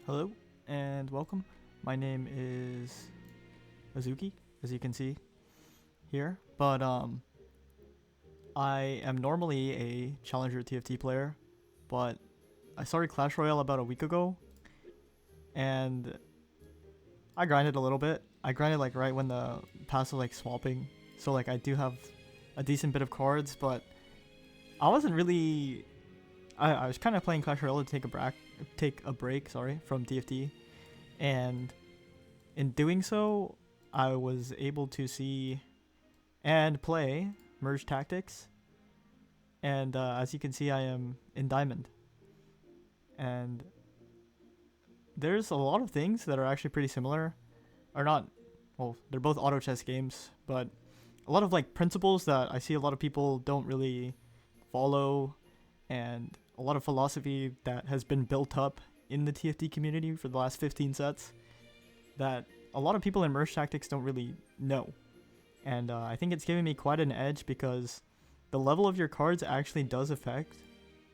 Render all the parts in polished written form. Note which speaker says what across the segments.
Speaker 1: Hello and welcome. My name is Azuki, as you can see here. But I am normally a Challenger TFT player, but I started Clash Royale about a week ago, and I grinded a little bit. I grinded like right when the pass was like swapping, so like I do have a decent bit of cards, but I wasn't really. I was kind of playing Clash Royale to take a break, from TFT, and in doing so, I was able to see and play Merge Tactics, and as you can see, I am in Diamond, and there's a lot of things that are actually pretty similar, or not. Well, they're both auto chess games, but a lot of like principles that I see a lot of people don't really follow, and a lot of philosophy that has been built up in the TFT community for the last 15 sets that a lot of people in Merge Tactics don't really know. And I think it's giving me quite an edge because the level of your cards actually does affect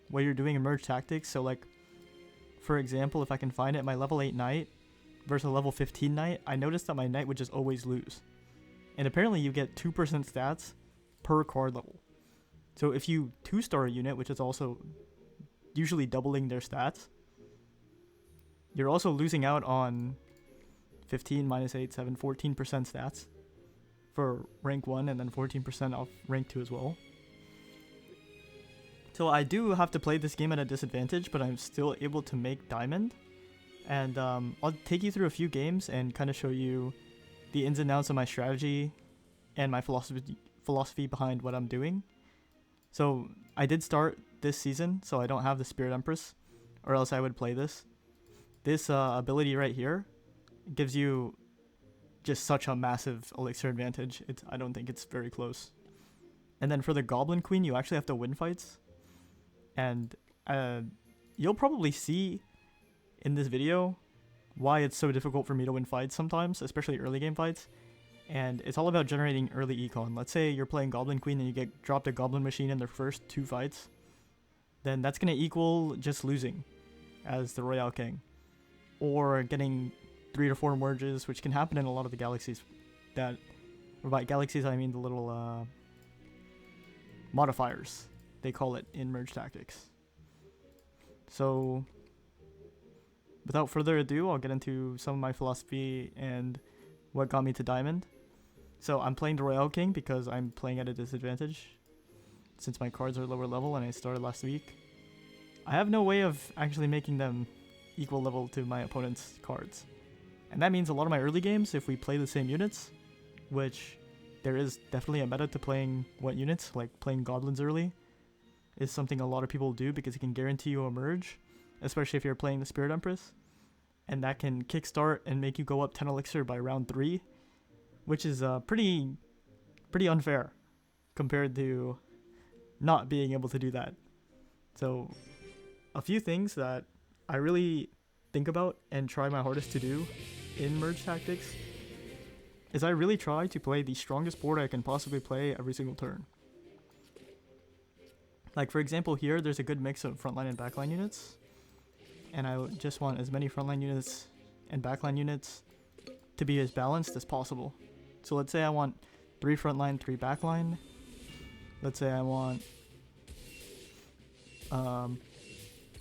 Speaker 1: what you're doing in Merge Tactics. So like, for example, if I can find it, my level 8 knight versus a level 15 knight, I noticed that my knight would just always lose. And apparently you get 2% stats per card level. So if you 2-star a unit, which is also usually doubling their stats, you're also losing out on 15 minus 8, 7, 14% stats for rank 1 and then 14% off rank 2 as well. So I do have to play this game at a disadvantage, but I'm still able to make diamond. And I'll take you through a few games and kind of show you the ins and outs of my strategy and my philosophy behind what I'm doing. So I did start this season, so I don't have the Spirit Empress, or else I would play this. This ability right here gives you just such a massive elixir advantage. I don't think it's very close. And then for the Goblin Queen, you actually have to win fights. And you'll probably see in this video why it's so difficult for me to win fights sometimes, especially early game fights. And it's all about generating early econ. Let's say you're playing Goblin Queen and you get dropped a Goblin Machine in their first 2 fights. Then that's going to equal just losing as the Royale King. Or getting 3 to 4 merges, which can happen in a lot of the galaxies. By galaxies, I mean the little modifiers, they call it in Merge Tactics. So, without further ado, I'll get into some of my philosophy and what got me to Diamond. So I'm playing the Royale King because I'm playing at a disadvantage since my cards are lower level and I started last week. I have no way of actually making them equal level to my opponent's cards. And that means a lot of my early games, if we play the same units, which there is definitely a meta to playing what units, like playing goblins early, is something a lot of people do because it can guarantee you a merge, especially if you're playing the Spirit Empress. And that can kickstart and make you go up 10 elixir by round 3, which is pretty unfair compared to not being able to do that. So a few things that I really think about and try my hardest to do in Merge Tactics is I really try to play the strongest board I can possibly play every single turn. Like for example here, there's a good mix of frontline and backline units. And I just want as many frontline units and backline units to be as balanced as possible. So let's say I want 3 frontline, 3 backline. Let's say I want,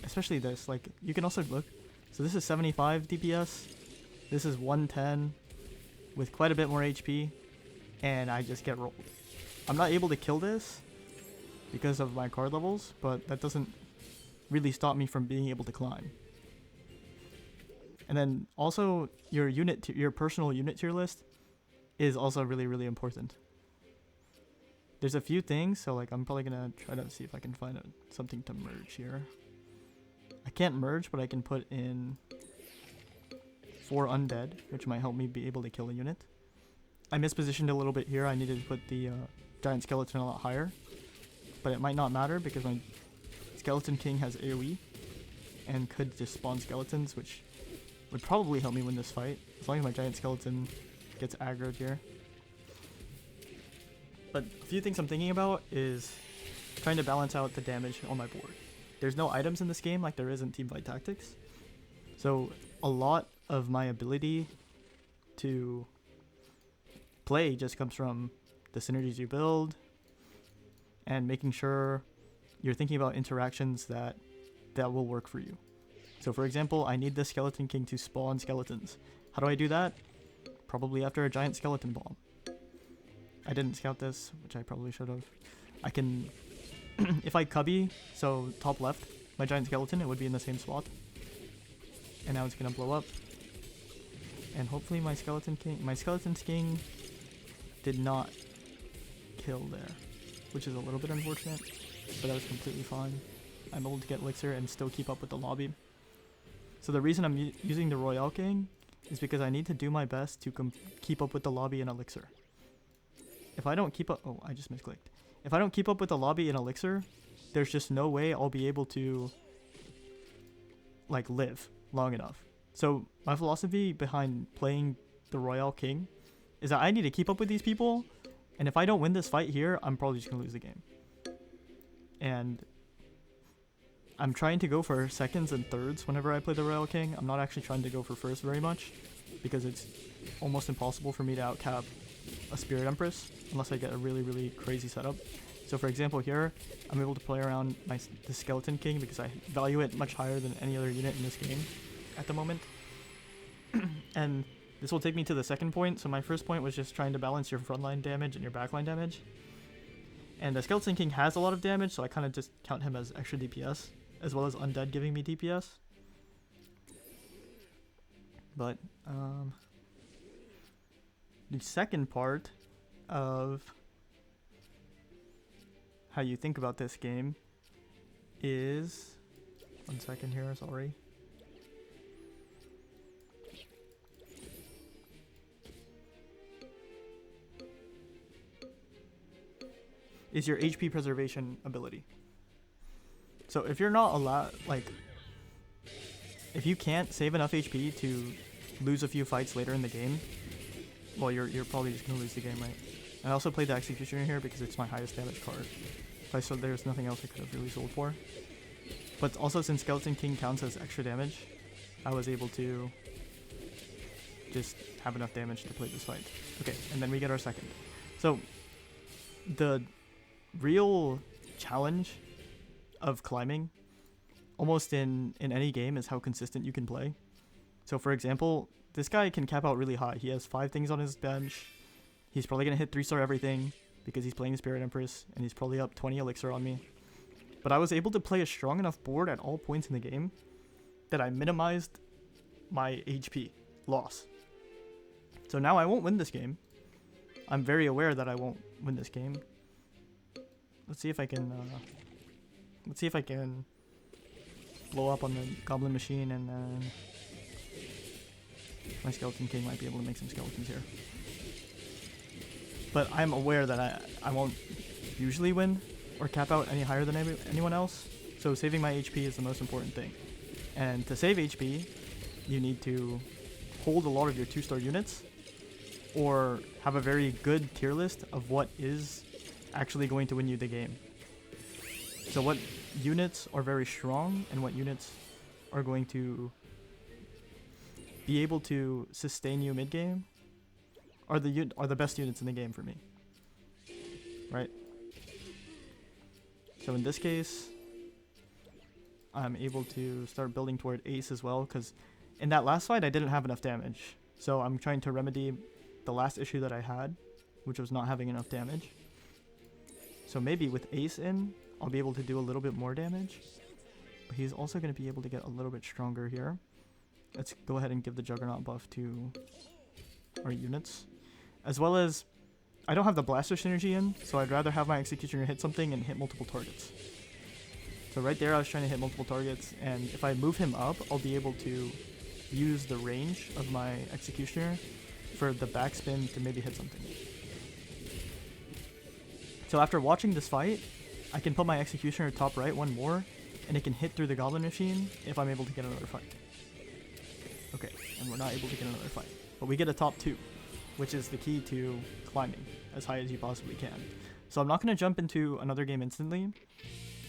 Speaker 1: especially this, like you can also look. So this is 75 DPS. This is 110 with quite a bit more HP. And I just get rolled. I'm not able to kill this because of my card levels, but that doesn't really stop me from being able to climb. And then also your personal unit tier list is also really, really important. There's a few things, so like I'm probably gonna try to see if I can find something to merge here. I can't merge, but I can put in 4 undead, which might help me be able to kill a unit. I mispositioned a little bit here. I needed to put the giant skeleton a lot higher, but it might not matter because my Skeleton King has AoE and could just spawn skeletons, which would probably help me win this fight, as long as my giant skeleton gets aggroed here. But a few things I'm thinking about is trying to balance out the damage on my board. There's no items in this game like there is in Teamfight Tactics, So a lot of my ability to play just comes from the synergies you build and making sure you're thinking about interactions that will work for you. So for example, I need the Skeleton King to spawn skeletons. How do I do that? Probably after a giant skeleton bomb. I didn't scout this, which I probably should have. I can, if I cubby, so top left, my giant skeleton, it would be in the same spot. And now it's gonna blow up. And hopefully my Skeleton King did not kill there, which is a little bit unfortunate, but that was completely fine. I'm able to get Elixir and still keep up with the lobby. So the reason I'm using the Royale King is because I need to do my best to keep up with the lobby in Elixir. If I don't keep up, oh, I just misclicked. If I don't keep up with the lobby in Elixir, there's just no way I'll be able to like live long enough. So my philosophy behind playing the Royale King is that I need to keep up with these people, and if I don't win this fight here, I'm probably just gonna lose the game. And I'm trying to go for seconds and thirds whenever I play the Royale King. I'm not actually trying to go for first very much, because it's almost impossible for me to outcap a Spirit Empress unless I get a really, really crazy setup. So for example here, I'm able to play around the Skeleton King because I value it much higher than any other unit in this game at the moment. And this will take me to the second point. So my first point was just trying to balance your frontline damage and your backline damage. And the Skeleton King has a lot of damage, so I kind of just count him as extra DPS, as well as Undead giving me DPS. But the second part of how you think about this game is, 1 second here, sorry. Is your HP preservation ability. So if you're not allowed, like, if you can't save enough HP to lose a few fights later in the game, well, you're probably just gonna lose the game, right? I also played the Executioner here because it's my highest damage card. If I sold, there's nothing else I could have really sold for. But also, since Skeleton King counts as extra damage, I was able to just have enough damage to play this fight. Okay, and then we get our second. So the real challenge of climbing almost in any game is how consistent you can play. So for example, this guy can cap out really high. He has 5 things on his bench. He's probably going to hit 3-star everything because he's playing Spirit Empress, and he's probably up 20 Elixir on me. But I was able to play a strong enough board at all points in the game that I minimized my HP loss. So now I won't win this game. I'm very aware that I won't win this game. Let's see if I can blow up on the Goblin Machine, and then my Skeleton King might be able to make some skeletons here. But I'm aware that I won't usually win or cap out any higher than anyone else, so saving my HP is the most important thing. And to save HP, you need to hold a lot of your 2-star units, or have a very good tier list of what is actually going to win you the game. So what units are very strong and what units are going to be able to sustain you mid-game are the best units in the game for me, right? So in this case, I'm able to start building toward Ace as well, because in that last fight I didn't have enough damage. So I'm trying to remedy the last issue that I had, which was not having enough damage. So maybe with Ace in, I'll be able to do a little bit more damage. But he's also going to be able to get a little bit stronger here. Let's go ahead and give the Juggernaut buff to our units. As well as, I don't have the Blaster synergy in, so I'd rather have my Executioner hit something and hit multiple targets. So right there I was trying to hit multiple targets, and if I move him up, I'll be able to use the range of my Executioner for the backspin to maybe hit something. So after watching this fight, I can put my Executioner top right one more, and it can hit through the Goblin Machine if I'm able to get another fight. Okay, and we're not able to get another fight. But we get a top 2, which is the key to climbing as high as you possibly can. So I'm not going to jump into another game instantly.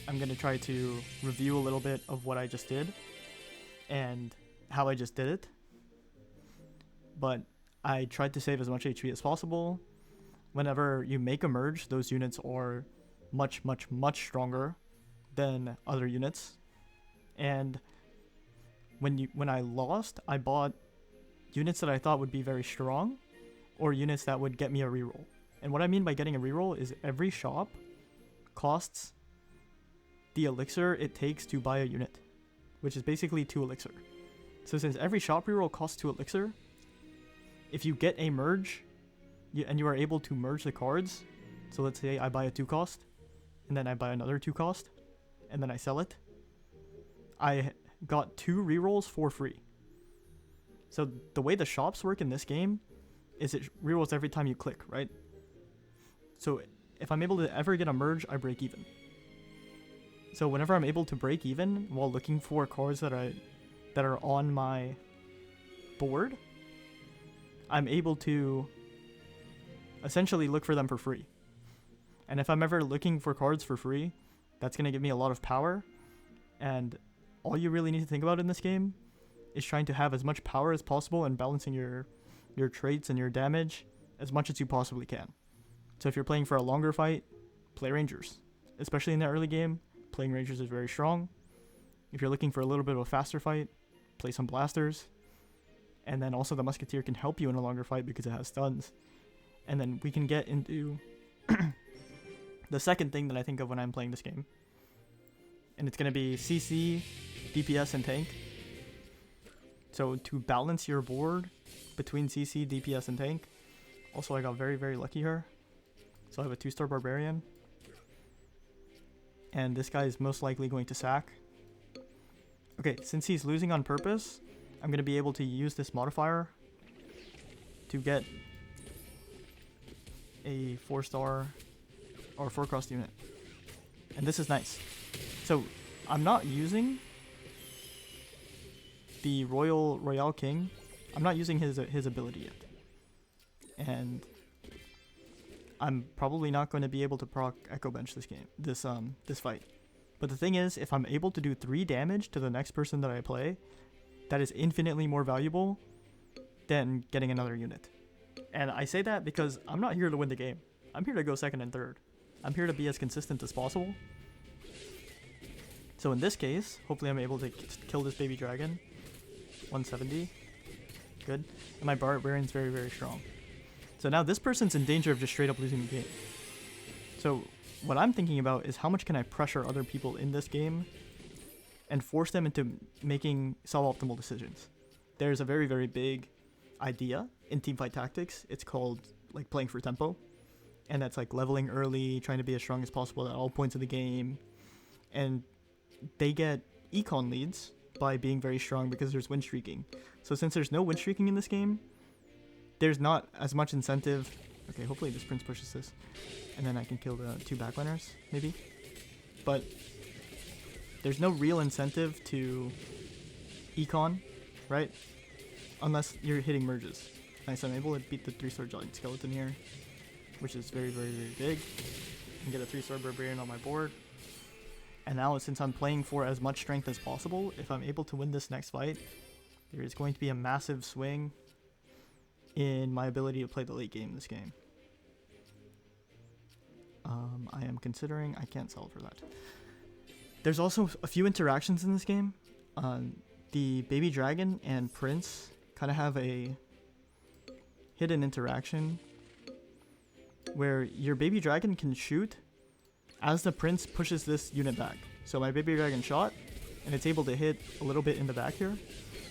Speaker 1: I'm going to try to review a little bit of what I just did, and how I just did it, but I tried to save as much HP as possible. Whenever you make a merge, those units are much, much, much stronger than other units. And when I lost, I bought units that I thought would be very strong, or units that would get me a reroll. And what I mean by getting a reroll is every shop costs the elixir it takes to buy a unit, which is basically 2 elixir. So since every shop reroll costs 2 elixir, if you get a merge, and you are able to merge the cards, so let's say I buy a 2 cost, and then I buy another 2 cost, and then I sell it, I got 2 rerolls for free. So the way the shops work in this game is it rerolls every time you click, right? So if I'm able to ever get a merge, I break even. So whenever I'm able to break even while looking for cards that are on my board, I'm able to essentially look for them for free. And if I'm ever looking for cards for free, that's going to give me a lot of power. And all you really need to think about in this game is trying to have as much power as possible and balancing your traits and your damage as much as you possibly can. So if you're playing for a longer fight, play Rangers. Especially in the early game, playing Rangers is very strong. If you're looking for a little bit of a faster fight, play some blasters. And then also the Musketeer can help you in a longer fight because it has stuns. And then we can get into the second thing that I think of when I'm playing this game. And it's going to be CC, DPS, and tank. So to balance your board between CC, DPS, and tank. Also, I got very, very lucky here. So I have a 2-star Barbarian. And this guy is most likely going to sack. Okay, since he's losing on purpose, I'm going to be able to use this modifier to get a 4-star or 4-cost unit. And this is nice. So I'm not using the Royale King. I'm not using his ability yet. And I'm probably not going to be able to proc Echo Bench this fight. But the thing is, if I'm able to do 3 damage to the next person that I play, that is infinitely more valuable than getting another unit. And I say that because I'm not here to win the game. I'm here to go second and third. I'm here to be as consistent as possible. So in this case, hopefully I'm able to kill this baby dragon. 170. Good. And my Barbarian's very, very strong. So now this person's in danger of just straight up losing the game. So what I'm thinking about is how much can I pressure other people in this game and force them into making suboptimal decisions. There's a very, very big idea in teamfight tactics. It's called like playing for tempo. And that's like leveling early, trying to be as strong as possible at all points of the game. And they get econ leads by being very strong because there's win streaking. So since there's no win streaking in this game, there's not as much incentive. Okay, hopefully this prince pushes this. And then I can kill the 2 backliners, maybe. But there's no real incentive to econ, right? Unless you're hitting merges. Nice, I'm able to beat the 3-star giant skeleton here, which is very, very, very big. And get a 3-star barbarian on my board. And now, since I'm playing for as much strength as possible, if I'm able to win this next fight, there is going to be a massive swing in my ability to play the late game in this game. I am considering I can't sell for that. There's also a few interactions in this game. The baby dragon and prince kind of have a hidden interaction where your baby dragon can shoot as the prince pushes this unit back. So my baby dragon shot, and it's able to hit a little bit in the back here.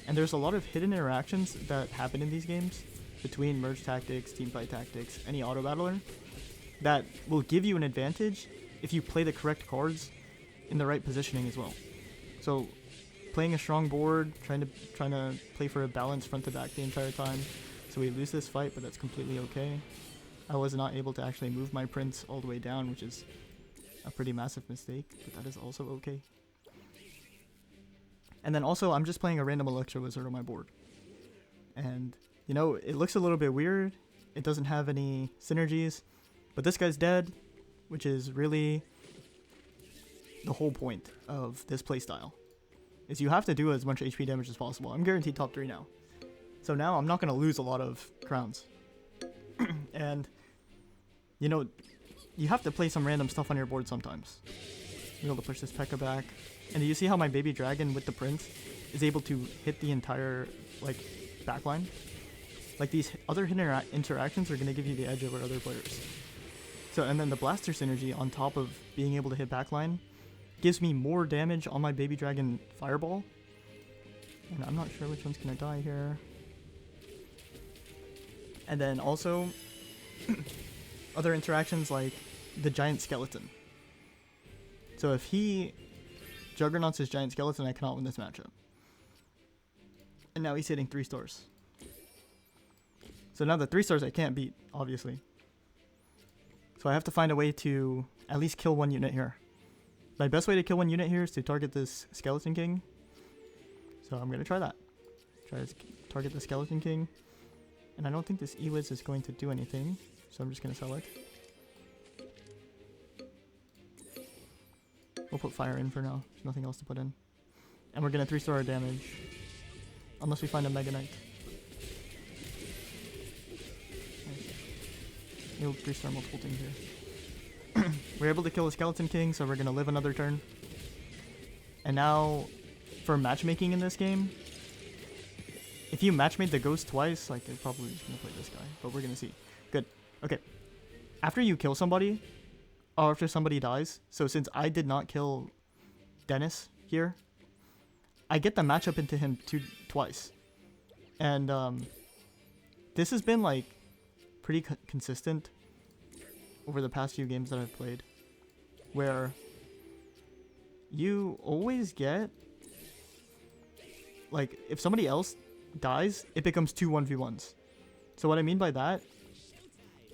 Speaker 1: And there's a lot of hidden interactions that happen in these games between merge tactics, teamfight tactics, any auto battler that will give you an advantage if you play the correct cards in the right positioning as well. So playing a strong board, trying to play for a balance front to back the entire time. So we lose this fight, but that's completely okay. I was not able to actually move my prince all the way down, which is a pretty massive mistake, but that is also okay. And then also, I'm just playing a random Electro Wizard on my board. And, you know, it looks a little bit weird. It doesn't have any synergies. But this guy's dead, which is really the whole point of this playstyle. is you have to do as much HP damage as possible. I'm guaranteed top 3 now. So now I'm not going to lose a lot of crowns. And, you know, you have to play some random stuff on your board sometimes. Be able to push this P.E.K.K.A back. And do you see how my baby dragon with the prince is able to hit the entire, like, backline? Like, these other interactions are going to give you the edge over other players. So, and then the blaster synergy on top of being able to hit backline gives me more damage on my baby dragon fireball. And I'm not sure which one's going to die here. And then also, other interactions like the giant skeleton. So if he juggernauts his giant skeleton, I cannot win this matchup. And now he's hitting 3 stars. So now the 3 stars I can't beat, obviously. So I have to find a way to at least kill 1 unit here. My best way to kill 1 unit here is to target this Skeleton King. So I'm going to try that. Try to target the Skeleton King. And I don't think this E-Wiz is going to do anything. So I'm just going to sell it. We'll put fire in for now. There's nothing else to put in. And we're going to 3-star our damage. Unless we find a Mega Knight. He'll 3-star multiple things here. We're able to kill a Skeleton King, so we're going to live another turn. And now, for matchmaking in this game, if you matchmade the ghost twice, like, they're probably just going to play this guy. But we're going to see. Good. Okay. After you kill somebody, or after somebody dies, so since I did not kill Dennis here, I get the matchup into him twice. And this has been, like, pretty consistent over the past few games that I've played, where you always get, like, if somebody else dies, it becomes 2 1v1s. So what I mean by that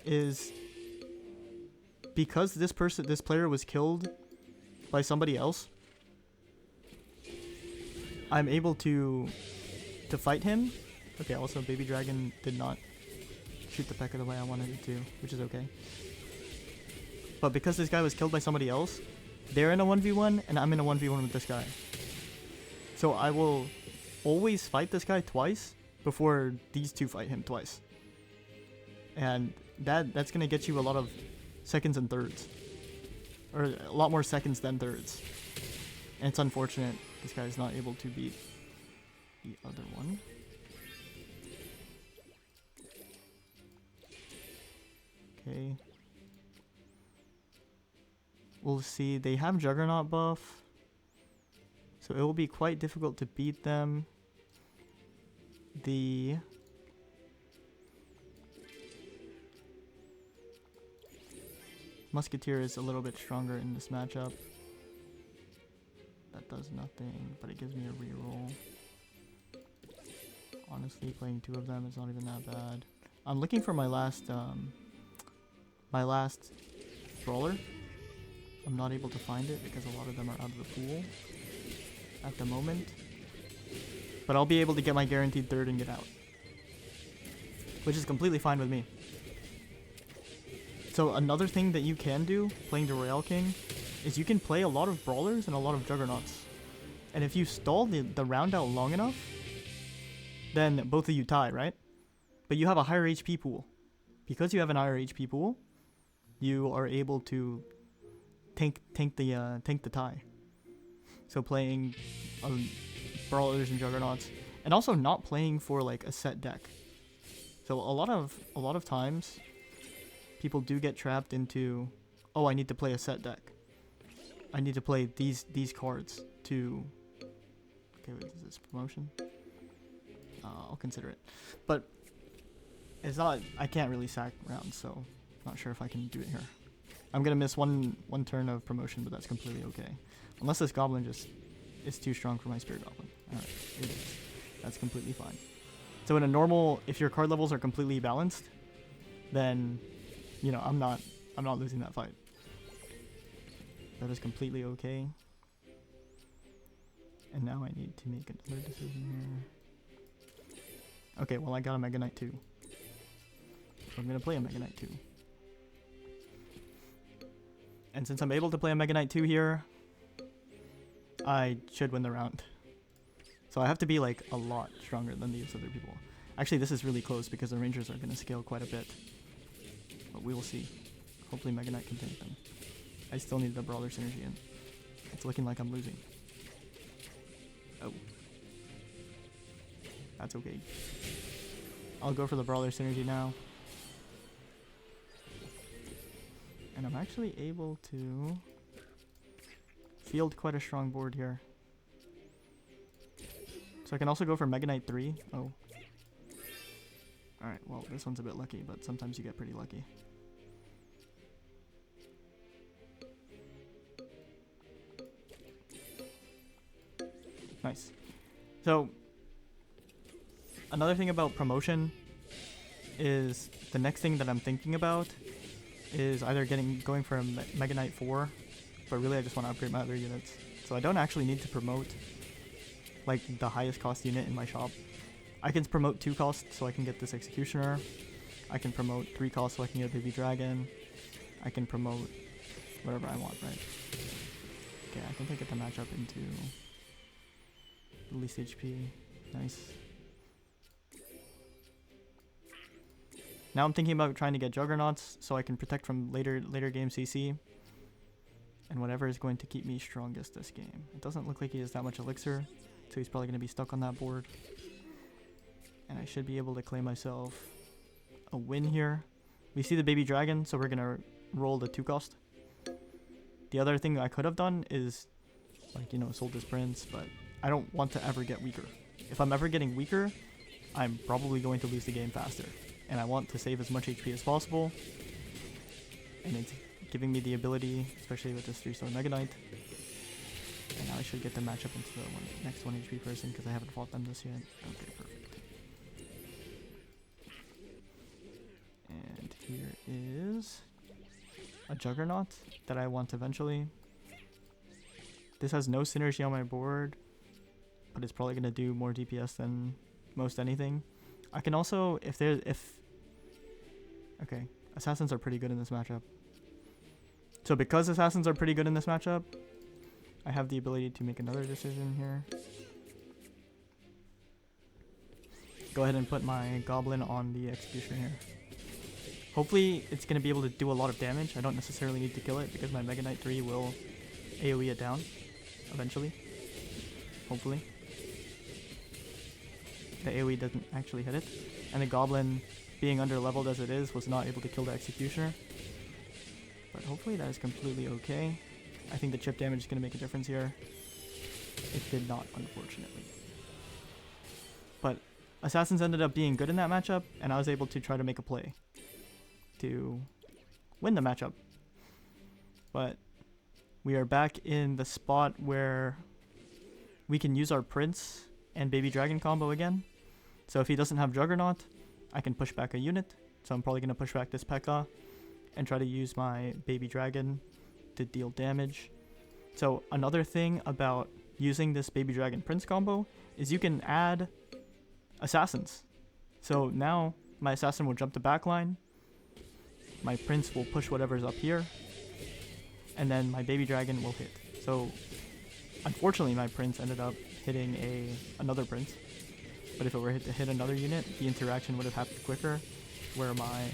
Speaker 1: is, because this player was killed by somebody else, I'm able to fight him. Okay, also Baby Dragon did not shoot the P.E.K.K.A the way I wanted it to, which is okay. But because this guy was killed by somebody else, they're in a 1v1 and I'm in a 1v1 with this guy. So I will always fight this guy twice before these two fight him twice. And that's going to get you a lot of seconds and thirds. Or a lot more seconds than thirds. And it's unfortunate this guy is not able to beat the other one. Okay. We'll see. They have Juggernaut buff, so it will be quite difficult to beat them. The Musketeer is a little bit stronger in this matchup. That does nothing, but it gives me a reroll. Honestly, playing 2 of them is not even that bad. I'm looking for my last brawler. I'm not able to find it because a lot of them are out of the pool at the moment. But I'll be able to get my guaranteed 3rd and get out, which is completely fine with me. So another thing that you can do playing the Royale King is you can play a lot of brawlers and a lot of juggernauts. And if you stall the round out long enough, then both of you tie, right? But you have a higher HP pool. Because you have an higher HP pool, you are able to tank the tie. So playing brawlers and juggernauts, and also not playing for like a set deck. So a lot of times, people do get trapped into, oh, I need to play a set deck. I need to play these cards to. Okay, wait, is this promotion? I'll consider it, but it's not. I can't really sack rounds, so not sure if I can do it here. I'm gonna miss one turn of promotion, but that's completely okay. Unless this goblin just is too strong for my spirit goblin. Alright, it is. That's completely fine. So in a normal, if your card levels are completely balanced, then, you know, I'm not losing that fight. That is completely okay. And now I need to make another decision here. Okay, well I got a Mega Knight 2. So I'm gonna play a Mega Knight 2. And since I'm able to play a Mega Knight 2 here, I should win the round. So I have to be like a lot stronger than these other people. Actually, this is really close because the Rangers are going to scale quite a bit. But we will see. Hopefully Mega Knight can tank them. I still need the Brawler synergy in. It's looking like I'm losing. Oh. That's okay. I'll go for the Brawler synergy now. And I'm actually able to field quite a strong board here. So I can also go for Mega Knight 3. Oh. Alright, well, this one's a bit lucky, but sometimes you get pretty lucky. Nice. So, another thing about promotion is the next thing that I'm thinking about is either going for a Mega Knight 4, but really I just want to upgrade my other units. So I don't actually need to promote like the highest cost unit in my shop. I can promote 2 costs so I can get this Executioner. I can promote 3 costs so I can get a Baby Dragon. I can promote whatever I want, right? Okay, I think I get the matchup into the least HP. Nice. Now I'm thinking about trying to get Juggernauts so I can protect from later game CC. And whatever is going to keep me strongest this game. It doesn't look like he has that much elixir, so he's probably going to be stuck on that board. And I should be able to claim myself a win here. We see the Baby Dragon, so we're going to roll the 2 cost. The other thing I could have done is, like, you know, sold this Prince, but I don't want to ever get weaker. If I'm ever getting weaker, I'm probably going to lose the game faster. And I want to save as much HP as possible. And it's giving me the ability, especially with this 3-star Mega Knight. And now I should get the matchup into the next 1 HP person because I haven't fought them this yet. Okay, perfect. And here is a Juggernaut that I want eventually. This has no synergy on my board, but it's probably going to do more DPS than most anything. I can also, okay, Assassins are pretty good in this matchup. So because Assassins are pretty good in this matchup, I have the ability to make another decision here. Go ahead and put my Goblin on the Executioner here. Hopefully it's going to be able to do a lot of damage. I don't necessarily need to kill it because my Mega Knight 3 will AoE it down eventually. Hopefully. The AoE doesn't actually hit it. And the Goblin, being under leveled as it is, was not able to kill the Executioner. But hopefully that is completely okay. I think the chip damage is going to make a difference here. It did not, unfortunately. But Assassins ended up being good in that matchup, and I was able to try to make a play to win the matchup. But we are back in the spot where we can use our Prince and Baby Dragon combo again. So if he doesn't have Juggernaut, I can push back a unit. So I'm probably going to push back this P.E.K.K.A. and try to use my Baby Dragon to deal damage. So another thing about using this Baby Dragon Prince combo is you can add Assassins. So now my Assassin will jump the back line, my Prince will push whatever's up here, and then my Baby Dragon will hit. So unfortunately my Prince ended up hitting another Prince, but if it were to hit another unit, the interaction would have happened quicker, where my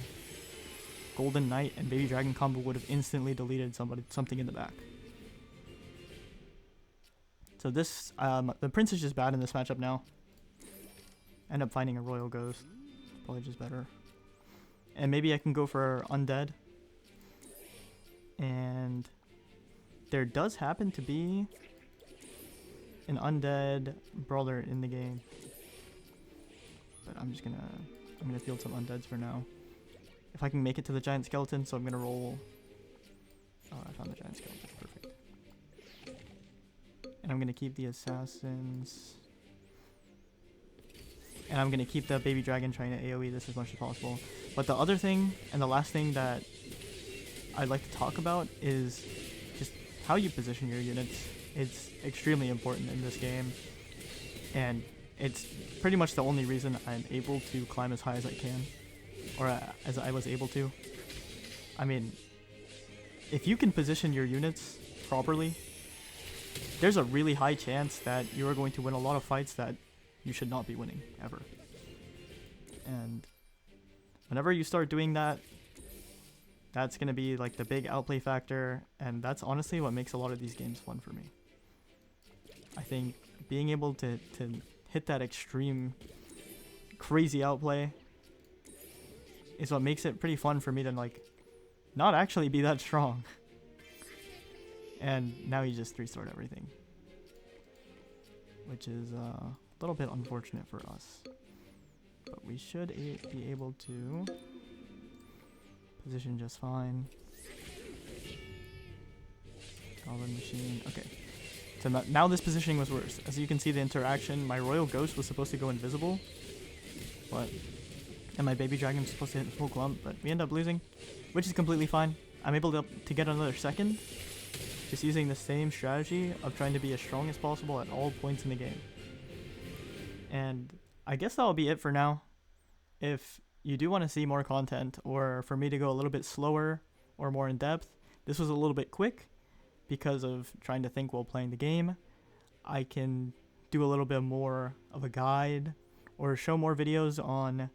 Speaker 1: Golden Knight and Baby Dragon combo would have instantly deleted something in the back. So this, the Prince is just bad in this matchup now. End up finding a Royal Ghost, probably just better. And maybe I can go for Undead. And there does happen to be an Undead Brawler in the game. But I'm gonna field some Undeads for now. If I can make it to the Giant Skeleton, so I'm gonna roll. Oh, I found the Giant Skeleton, perfect. And I'm gonna keep the Assassins. And I'm gonna keep the Baby Dragon trying to AoE this as much as possible. But the other thing, and the last thing that I'd like to talk about is just how you position your units. It's extremely important in this game. And it's pretty much the only reason I'm able to climb as high as I can. Or as I was able to. I mean, if you can position your units properly, there's a really high chance that you are going to win a lot of fights that you should not be winning ever. And whenever you start doing that, that's going to be like the big outplay factor, and that's honestly what makes a lot of these games fun for me. I think being able to hit that extreme crazy outplay is what makes it pretty fun for me to like not actually be that strong. And now he just 3-starred everything, which is a little bit unfortunate for us. But we should be able to position just fine. Goblin machine. Okay. So now this positioning was worse. As you can see, the interaction, my Royal Ghost was supposed to go invisible, and my Baby Dragon was supposed to hit full clump, but we end up losing, which is completely fine. I'm able to get another second, just using the same strategy of trying to be as strong as possible at all points in the game. And I guess that'll be it for now. If you do want to see more content, or for me to go a little bit slower or more in depth, this was a little bit quick because of trying to think while playing the game. I can do a little bit more of a guide or show more videos on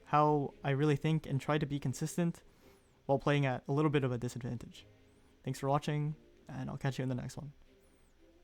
Speaker 1: how I really think and try to be consistent while playing at a little bit of a disadvantage. Thanks for watching, and I'll catch you in the next one.